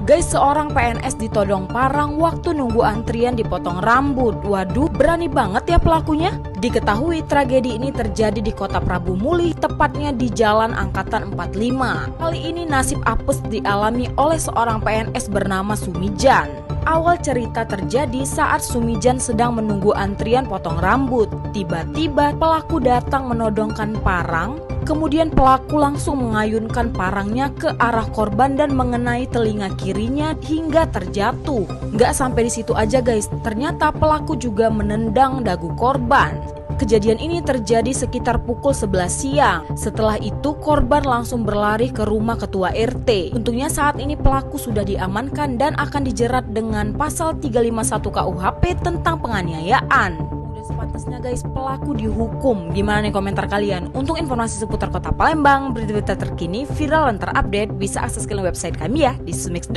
Guys, seorang PNS ditodong parang waktu nunggu antrian dipotong rambut. Waduh, berani banget ya pelakunya. Diketahui tragedi ini terjadi di Kota Prabu Muli, tepatnya di Jalan Angkatan 45. Kali ini nasib apes dialami oleh seorang PNS bernama Sumijan. Awal cerita terjadi saat Sumijan sedang menunggu antrian potong rambut. Tiba-tiba pelaku datang menodongkan parang. Kemudian pelaku langsung mengayunkan parangnya ke arah korban dan mengenai telinga kirinya hingga terjatuh. Nggak sampai di situ aja guys, ternyata pelaku juga menendang dagu korban. Kejadian ini terjadi sekitar pukul 11 siang. Setelah itu korban langsung berlari ke rumah ketua RT. Untungnya saat ini pelaku sudah diamankan dan akan dijerat dengan pasal 351 KUHP tentang penganiayaan. Sepantasnya guys pelaku dihukum. Gimana nih komentar kalian? Untuk informasi seputar Kota Palembang, berita-berita terkini, viral dan terupdate bisa akses ke website kami ya di sumix.com.